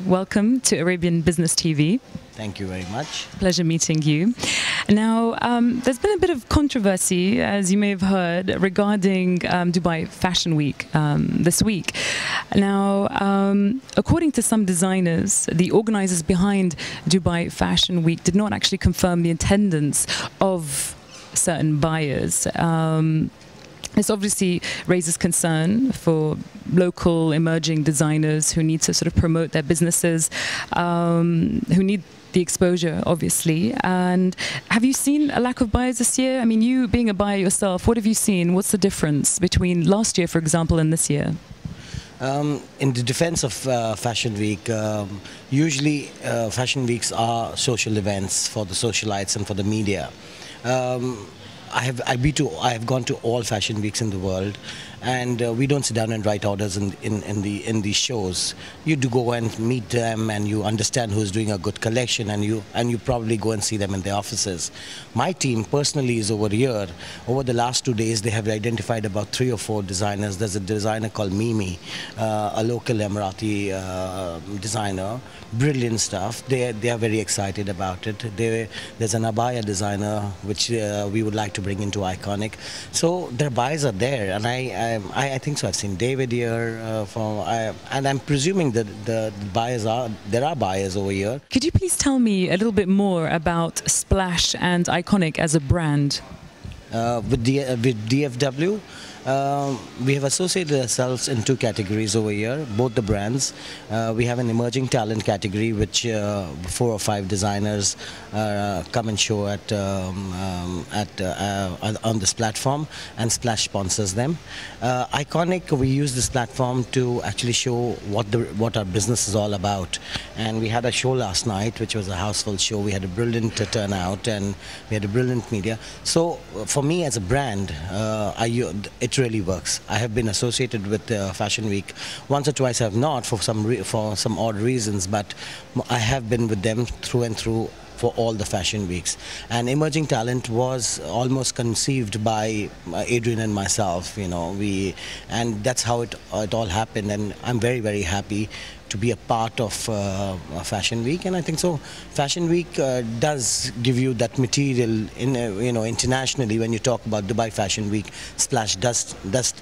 welcome to Arabian Business TV. Thank you very much. Pleasure meeting you. Now, there's been a bit of controversy, as you may have heard, regarding Dubai Fashion Week this week. Now, according to some designers, the organizers behind Dubai Fashion Week did not actually confirm the attendance of certain buyers. This obviously raises concern for local emerging designers who need to sort of promote their businesses, who need the exposure, obviously. And have you seen a lack of buyers this year? I mean, you being a buyer yourself, what have you seen? What's the difference between last year, for example, and this year? In the defense of Fashion Week, usually Fashion Weeks are social events for the socialites and for the media. I have gone to all Fashion Weeks in the world, and we don't sit down and write orders in these shows. You do go and meet them, and you understand who's doing a good collection, and you probably go and see them in their offices. My team personally is over here. Over the last 2 days, they have identified about 3 or 4 designers. There's a designer called Mimi, a local Emirati designer. Brilliant stuff. They are very excited about it. There's an abaya designer which we would like to bring into Iconic. So their buyers are there, and I think so. I've seen David here, and I'm presuming that there are buyers over here. Could you please tell me a little bit more about Splash and Iconic as a brand? With DFW, we have associated ourselves in 2 categories over here, both the brands. We have an emerging talent category, which 4 or 5 designers come and show on this platform, and Splash sponsors them. Iconic, we use this platform to actually show what our business is all about. And we had a show last night, which was a houseful show. We had a brilliant turnout, and we had a brilliant media. So for me as a brand, it really works. I have been associated with Fashion Week once or twice. I have not for some odd reasons, but I have been with them through and through for all the Fashion Weeks. And emerging talent was almost conceived by Adrian and myself, and that's how it all happened. And I'm very, very happy to be a part of Fashion Week, and I think so. Fashion Week does give you that material internationally. When you talk about Dubai Fashion Week, Splash does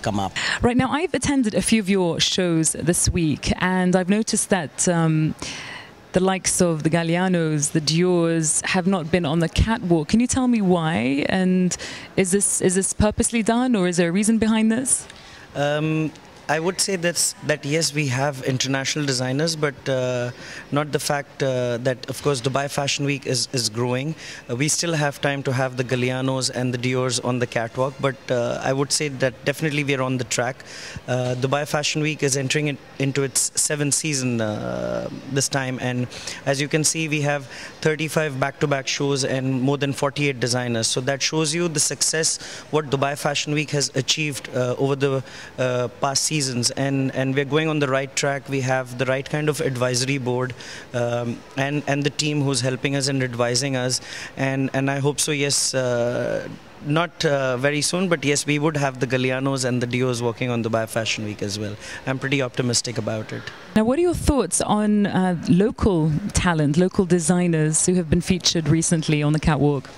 come up. Right now, I've attended a few of your shows this week, and I've noticed that the likes of the Gallianos, the Diors have not been on the catwalk. Can you tell me why? And is this purposely done, or is there a reason behind this? I would say that yes, we have international designers, but not the fact that, of course, Dubai Fashion Week is growing. We still have time to have the Gallianos and the Diors on the catwalk, but I would say that definitely we are on the track. Dubai Fashion Week is entering into its 7th season this time, and as you can see, we have 35 back-to-back shows and more than 48 designers. So that shows you the success what Dubai Fashion Week has achieved over the past season. And we're going on the right track. We have the right kind of advisory board and the team who's helping us and advising us, and I hope so, yes, not very soon, but yes, we would have the Gallianos and the Diors working on Dubai Fashion Week as well. I'm pretty optimistic about it. Now, what are your thoughts on local talent, local designers who have been featured recently on the catwalk?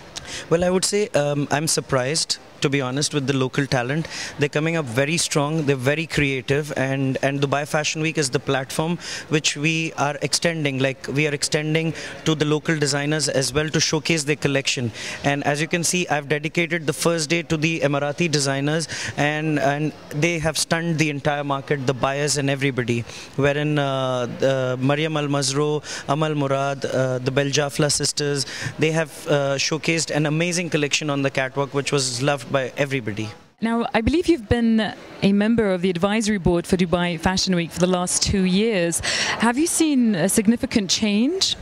Well, I would say I'm surprised, to be honest, with the local talent. They're coming up very strong, they're very creative, and Dubai Fashion Week is the platform which we are extending. Like, we are extending to the local designers as well to showcase their collection. And as you can see, I've dedicated the first day to the Emirati designers, and they have stunned the entire market, the buyers and everybody. Wherein Mariam Al-Mazrou, Amal Murad, the Beljafla sisters, they have showcased an amazing collection on the catwalk, which was loved by everybody. Now, I believe you've been a member of the advisory board for Dubai Fashion Week for the last 2 years. Have you seen a significant change?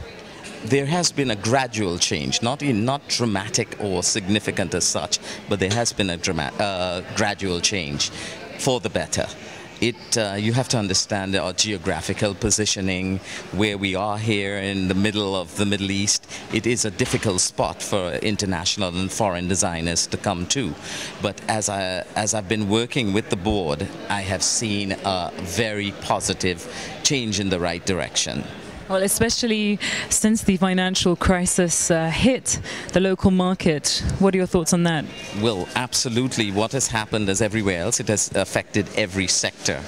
There has been a gradual change, not dramatic or significant as such, but there has been a gradual change for the better. You have to understand our geographical positioning, where we are here in the middle of the Middle East. It is a difficult spot for international and foreign designers to come to. But as I've been working with the board, I have seen a very positive change in the right direction. Well, especially since the financial crisis hit the local market. What are your thoughts on that? Well, absolutely. What has happened is everywhere else, it has affected every sector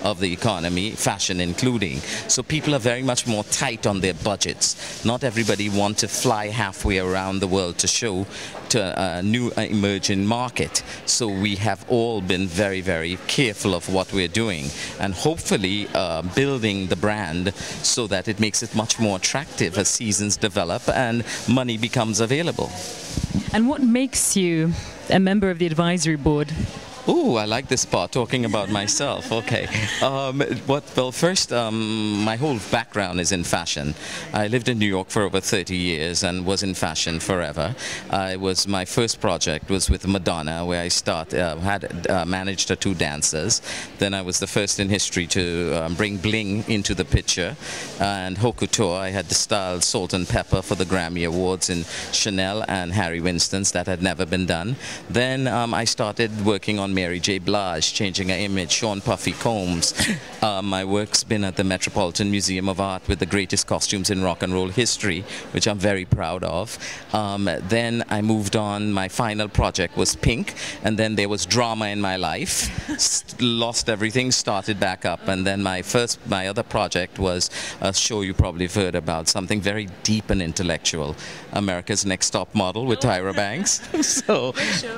of the economy, fashion including. So people are very much more tight on their budgets. Not everybody wants to fly halfway around the world to show to a new emerging market. So we have all been very, very careful of what we're doing and hopefully building the brand so that it makes it much more attractive as seasons develop and money becomes available. And what makes you a member of the advisory board? Oh, I like this part, talking about myself. Okay. Well, first, my whole background is in fashion. I lived in New York for over 30 years and was in fashion forever. My first project was with Madonna, where I managed her 2 dancers. Then I was the first in history to bring bling into the picture. And haute couture, I had styled Salt and Pepper for the Grammy Awards in Chanel and Harry Winston's. That had never been done. Then I started working on Mary J. Blige, changing her image, Sean Puffy Combs. My work's been at the Metropolitan Museum of Art with the greatest costumes in rock and roll history, which I'm very proud of. Then I moved on. My final project was Pink, and then there was drama in my life. Lost everything, started back up, and then my other project was a show you probably have heard about, something very deep and intellectual, America's Next Top Model with Tyra Banks. So,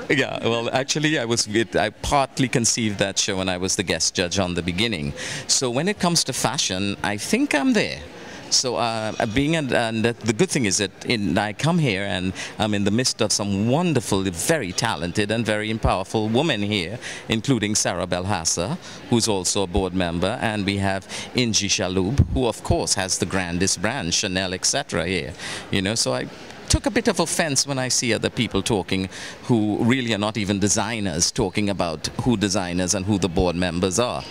yeah, well, actually, I partly conceived that show and I was the guest judge on the beginning. So when it comes to fashion, I think I'm there. So the good thing is that I come here and I'm in the midst of some wonderful, very talented and very powerful women here, including Sarah Belhassa, who's also a board member, and we have Inji Shaloub, who of course has the grandest brand, Chanel, etc. here. You know, so I took a bit of offense when I see other people talking who really are not even designers, talking about who designers and who the board members are.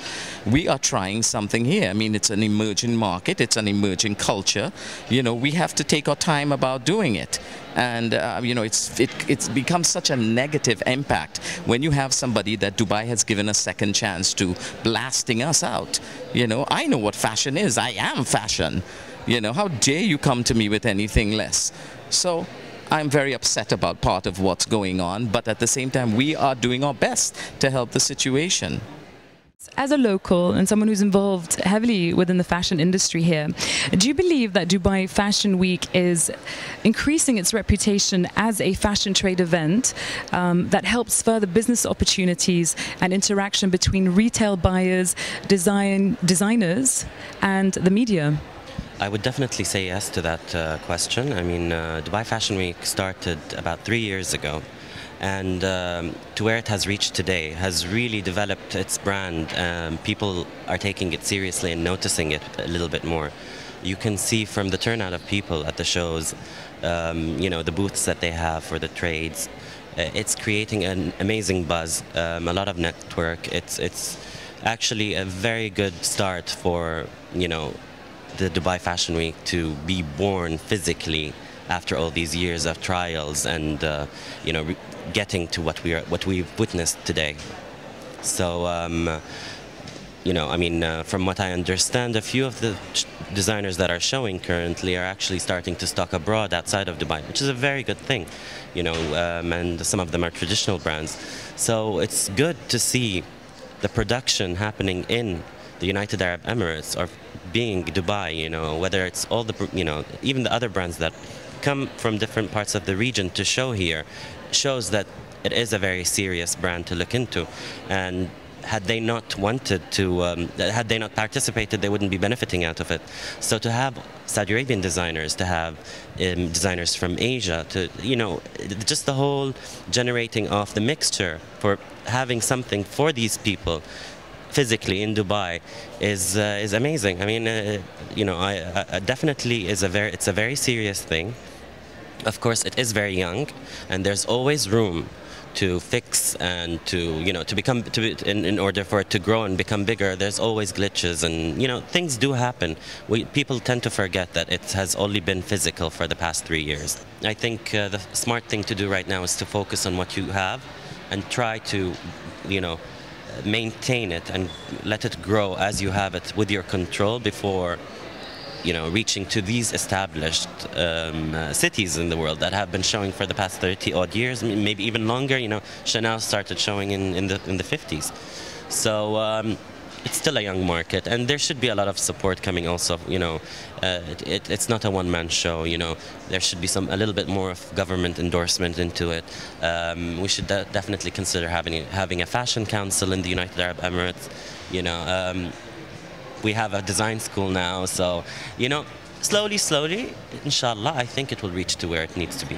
We are trying something here. I mean, it's an emerging market, it's an emerging culture. You know, we have to take our time about doing it. And, you know, it's become such a negative impact when you have somebody that Dubai has given a second chance to blasting us out. You know, I know what fashion is. I am fashion. You know, how dare you come to me with anything less? So I'm very upset about part of what's going on, but at the same time, we are doing our best to help the situation. As a local and someone who's involved heavily within the fashion industry here, do you believe that Dubai Fashion Week is increasing its reputation as a fashion trade event that helps further business opportunities and interaction between retail buyers, designers and the media? I would definitely say yes to that question. I mean, Dubai Fashion Week started about 3 years ago, and to where it has reached today has really developed its brand. People are taking it seriously and noticing it a little bit more. You can see from the turnout of people at the shows, you know, the booths that they have for the trades. It's creating an amazing buzz, a lot of network. It's actually a very good start for, you know, the Dubai Fashion Week to be born physically after all these years of trials and you know, getting to what we've witnessed today. So you know, I mean, from what I understand, a few of the designers that are showing currently are actually starting to stock abroad outside of Dubai, which is a very good thing, you know, and some of them are traditional brands. So it's good to see the production happening in the United Arab Emirates or being Dubai, you know, whether it's all the, you know, even the other brands that come from different parts of the region to show here, shows that it is a very serious brand to look into. And had they not wanted to, had they not participated, they wouldn't be benefiting out of it. So to have Saudi Arabian designers, to have designers from Asia, to, you know, just the whole generating of the mixture for having something for these people physically in Dubai is amazing. I mean, you know, I definitely it's a very serious thing. Of course, it is very young, and there's always room to fix and to, you know, in order for it to grow and become bigger. There's always glitches, and, you know, things do happen. People tend to forget that it has only been physical for the past 3 years. I think the smart thing to do right now is to focus on what you have and try to, you know, maintain it and let it grow as you have it with your control before reaching to these established cities in the world that have been showing for the past 30 odd years, maybe even longer. Chanel started showing in the 50s. So it's still a young market, and there should be a lot of support coming also. It's not a one-man show. There should be a little bit more of government endorsement into it. We should definitely consider having a fashion council in the United Arab Emirates. We have a design school now, so slowly, inshallah, I think it will reach to where it needs to be.